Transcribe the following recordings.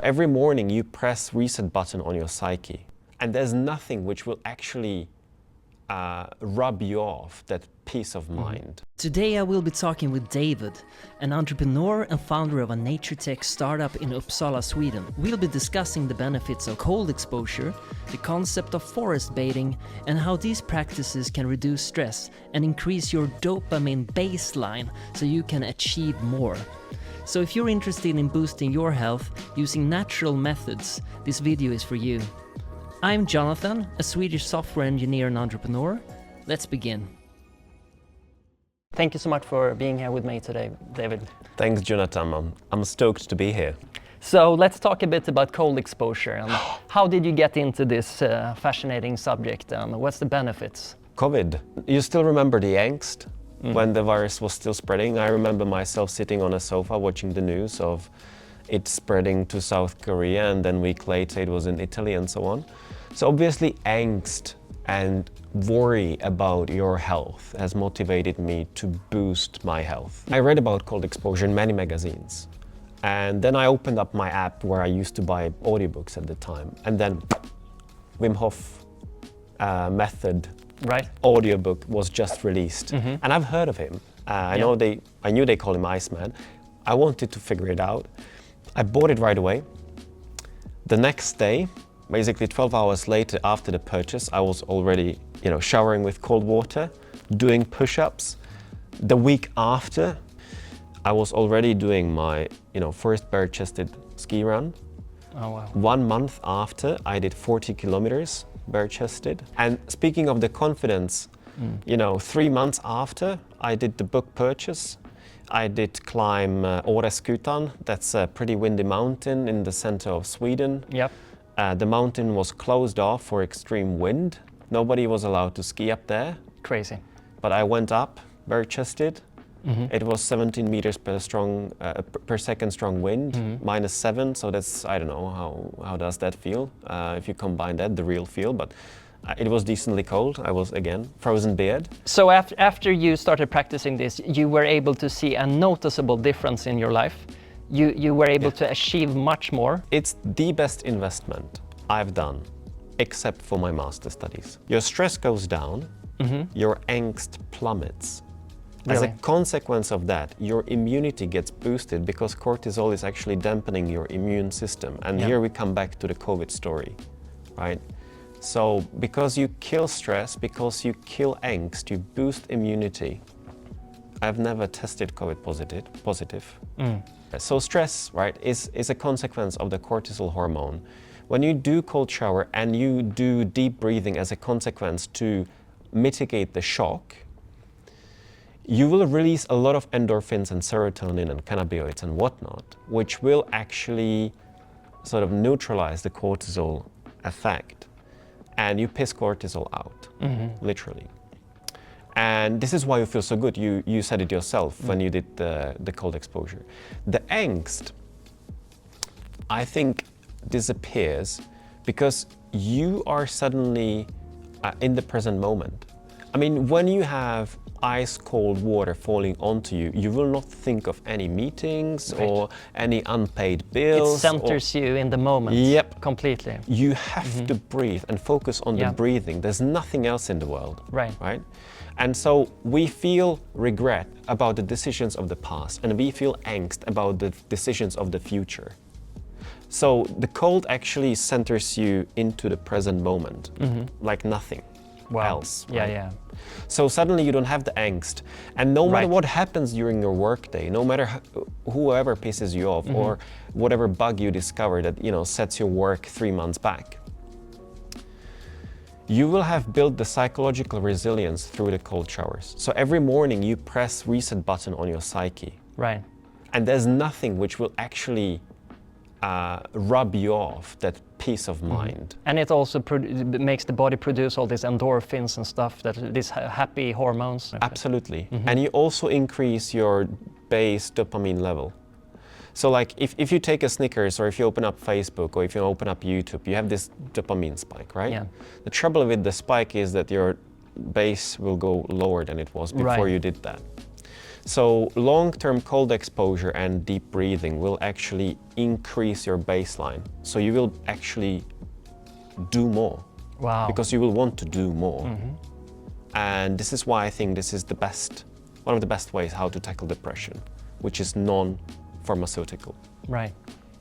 Every morning you press reset button on your psyche, and there's nothing which will actually rub you off that peace of mind. Today I will be talking with David, an entrepreneur and founder of a nature tech startup in Uppsala, Sweden. We'll be discussing the benefits of cold exposure, the concept of forest bathing, and how these practices can reduce stress and increase your dopamine baseline so you can achieve more. So if you're interested in boosting your health using natural methods, this video is for you. I'm Jonatan, a Swedish software engineer and entrepreneur. Let's begin. Thank you so much for being here with me today, David. Thanks, Jonatan. I'm stoked to be here. So let's talk a bit about cold exposure and how did you get into this fascinating subject and what's the benefits? COVID. You still remember the angst when the virus was still spreading? I remember myself sitting on a sofa watching the news of it spreading to South Korea, and then a week later it was in Italy and so on. So obviously angst and worry about your health has motivated me to boost my health. I read about cold exposure in many magazines. And then I opened up my app where I used to buy audiobooks at the time. And then Wim Hof method audiobook was just released. And I've heard of him. I knew they call him Iceman. I wanted to figure it out. I bought it right away. The next day, basically 12 hours later after the purchase, I was already, showering with cold water, doing push-ups. The week after, I was already doing my, first bare-chested ski run. Oh, wow. 1 month after, I did 40 kilometers bare-chested. And speaking of the confidence, 3 months after, I did the book purchase. I did climb Åreskutan. That's a pretty windy mountain in the center of Sweden. Yep. The mountain was closed off for extreme wind. Nobody was allowed to ski up there. Crazy. But I went up, bare-chested. It was 17 meters per second strong wind, -7. So that's, I don't know, how does that feel? If you combine that, the real feel, but it was decently cold. I was, again, frozen beard. So after you started practicing this, you were able to see a noticeable difference in your life. You were able to achieve much more. It's the best investment I've done, except for my master studies. Your stress goes down, your angst plummets. As a consequence of that, your immunity gets boosted because cortisol is actually dampening your immune system. And here we come back to the COVID story, right? So because you kill stress, because you kill angst, you boost immunity. I've never tested COVID positive. So stress, right, is a consequence of the cortisol hormone. When you do cold shower and you do deep breathing as a consequence to mitigate the shock, you will release a lot of endorphins and serotonin and cannabinoids and whatnot, which will actually sort of neutralize the cortisol effect. And you piss cortisol out, literally. And this is why you feel so good. You said it yourself when you did the cold exposure. The angst, I think, disappears because you are suddenly in the present moment. I mean, when you have ice cold water falling onto you, you will not think of any meetings or any unpaid bills. It centers you in the moment. Yep. Completely. You have to breathe and focus on the breathing. There's nothing else in the world. Right. And so we feel regret about the decisions of the past, and we feel angst about the decisions of the future. So the cold actually centers you into the present moment, like nothing else. Right? Yeah. So suddenly you don't have the angst, and no matter what happens during your workday, no matter whoever pisses you off or whatever bug you discover that sets your work 3 months back, you will have built the psychological resilience through the cold showers. So every morning you press reset button on your psyche. Right. And there's nothing which will actually rub you off that peace of mind. And it also makes the body produce all these endorphins and stuff, these happy hormones. Absolutely. And you also increase your base dopamine level. So like if you take a Snickers or if you open up Facebook or if you open up YouTube, you have this dopamine spike, right? Yeah. The trouble with the spike is that your base will go lower than it was before you did that. So long-term cold exposure and deep breathing will actually increase your baseline. So you will actually do more. Wow. Because you will want to do more. And this is why I think this is one of the best ways how to tackle depression, which is non-pharmaceutical. Right.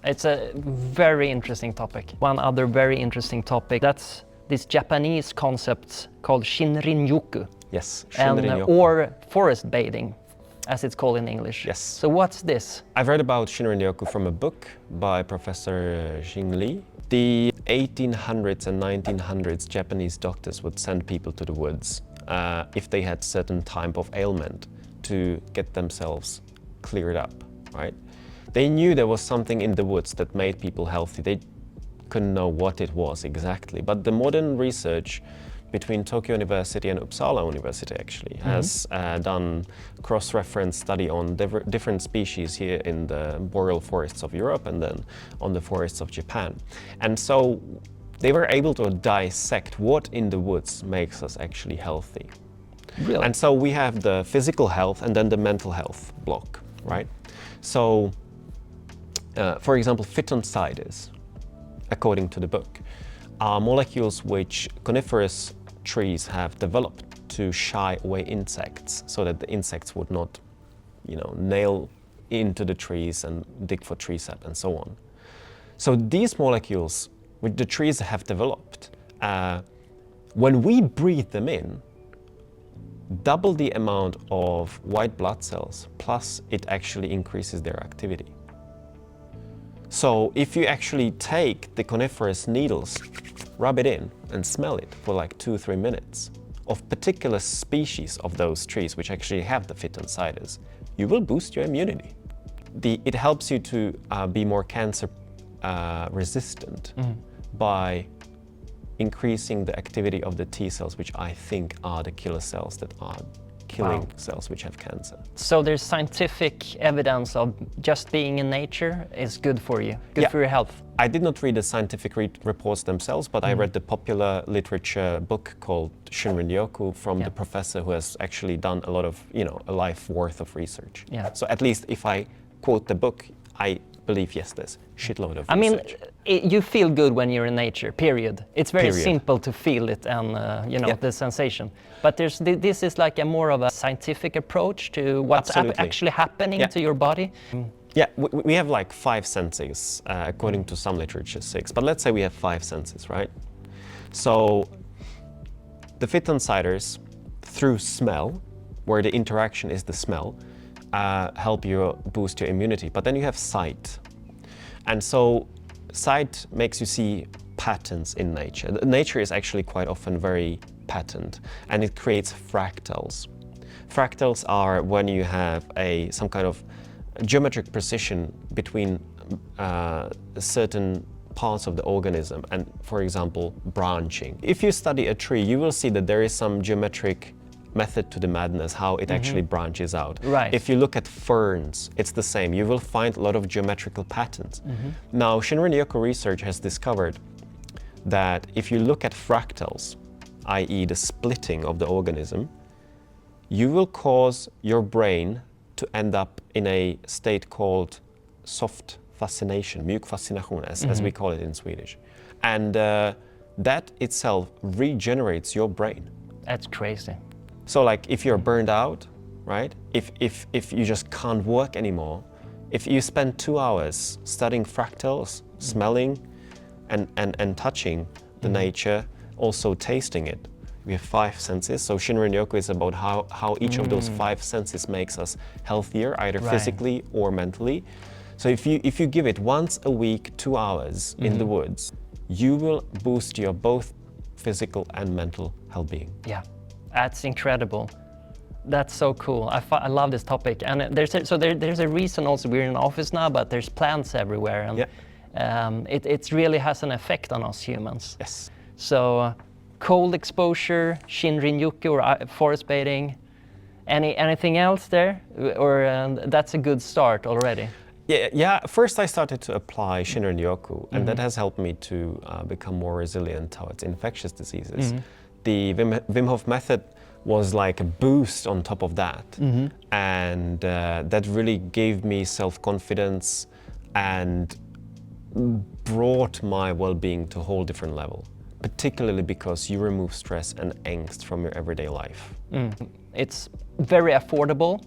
It's a very interesting topic. One other very interesting topic, that's this Japanese concept called Shinrin-Yoku. Yes, Shinrin-Yoku. Or forest bathing, as it's called in English. Yes. So what's this? I've read about Shinrin-Yoku from a book by Professor Xing Li. The 1800s and 1900s Japanese doctors would send people to the woods if they had certain type of ailment to get themselves cleared up, right? They knew there was something in the woods that made people healthy. They couldn't know what it was exactly, but the modern research between Tokyo University and Uppsala University actually has done cross-reference study on different species here in the boreal forests of Europe and then on the forests of Japan. And so they were able to dissect what in the woods makes us actually healthy. Really? And so we have the physical health and then the mental health block, right? So, for example, phytoncides, according to the book, are molecules which coniferous trees have developed to shy away insects so that the insects would not, nail into the trees and dig for tree sap and so on. So these molecules, which the trees have developed, when we breathe them in, double the amount of white blood cells, plus it actually increases their activity. So if you actually take the coniferous needles, rub it in and smell it for like 2-3 minutes of particular species of those trees which actually have the phytoncides, you will boost your immunity. It helps you to be more cancer resistant by increasing the activity of the T cells, which I think are the killer cells that are killing cells which have cancer. So there's scientific evidence of just being in nature is good for you, good for your health. I did not read the scientific reports themselves, but I read the popular literature book called Shinrin-Yoku from the professor who has actually done a lot of, a life worth of research. Yeah. So at least if I quote the book, I believe, yes, there's shitload of research. I mean, you feel good when you're in nature, period. It's very simple to feel it and, the sensation. But this is like a more of a scientific approach to what's actually happening to your body. Yeah, we have like 5 senses, according to some literature 6, but let's say we have 5 senses, right? So the phytoncides, through smell, where the interaction is the smell, help you boost your immunity. But then you have sight. And so sight makes you see patterns in nature. Nature is actually quite often very patterned, and it creates fractals. Fractals are when you have some kind of geometric precision between certain parts of the organism and, for example, branching. If you study a tree, you will see that there is some geometric method to the madness, how it actually branches out. Right. If you look at ferns, it's the same. You will find a lot of geometrical patterns. Now, Shinrin-Yoku research has discovered that if you look at fractals, i.e. the splitting of the organism, you will cause your brain to end up in a state called soft fascination, mjuk fascination, as we call it in Swedish. And that itself regenerates your brain. That's crazy. So like if you're burned out, right? If you just can't work anymore, if you spend 2 hours studying fractals, smelling and touching the nature, also tasting it, we have 5 senses. So Shinrin-Yoku is about how each of those 5 senses makes us healthier, either physically or mentally. So if you give it once a week, 2 hours in the woods, you will boost your both physical and mental well-being. Yeah, that's incredible. That's so cool. I love this topic. And there's a reason also we're in an office now, but there's plants everywhere. And it really has an effect on us humans. Yes. So cold exposure, Shinrin-Yoku or forest bathing, anything else there? Or that's a good start already? Yeah. First I started to apply Shinrin-Yoku, and that has helped me to become more resilient towards infectious diseases. The Wim Hof method was like a boost on top of that. And that really gave me self-confidence and brought my well-being to a whole different level, particularly because you remove stress and angst from your everyday life. It's very affordable.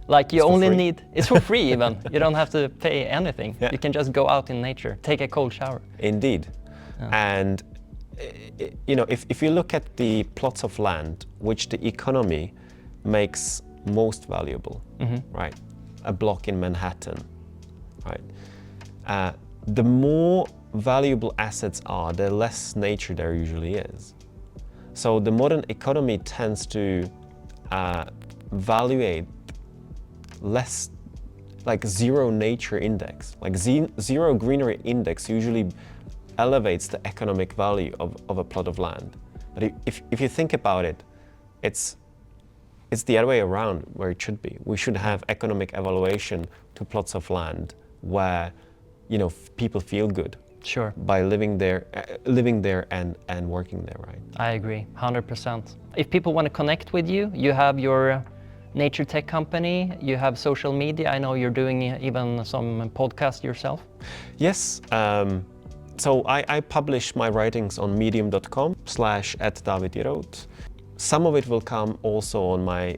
Like you only need, it's for free even. You don't have to pay anything. Yeah. You can just go out in nature, take a cold shower. Indeed. And you know, if you look at the plots of land which the economy makes most valuable, right? A block in Manhattan, right? The more valuable assets are, the less nature there usually is. So the modern economy tends to evaluate less, like zero nature index, like zero greenery index usually elevates the economic value of a plot of land. But if you think about it, it's the other way around where it should be. We should have economic evaluation to plots of land where, you know, people feel good. Sure. By living there and working there, right? I agree, 100%. If people want to connect with you, you have your nature tech company, you have social media. I know you're doing even some podcast yourself. Yes. So I publish my writings on medium.com/@Jirout. Some of it will come also on my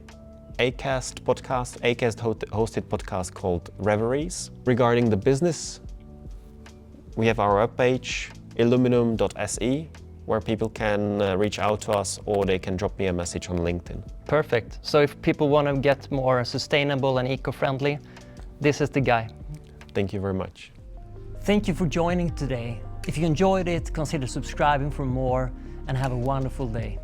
Acast hosted podcast called Reveries. Regarding the business, we have our webpage, illuminum.se, where people can reach out to us or they can drop me a message on LinkedIn. Perfect. So if people want to get more sustainable and eco-friendly, this is the guy. Thank you very much. Thank you for joining today. If you enjoyed it, consider subscribing for more and have a wonderful day.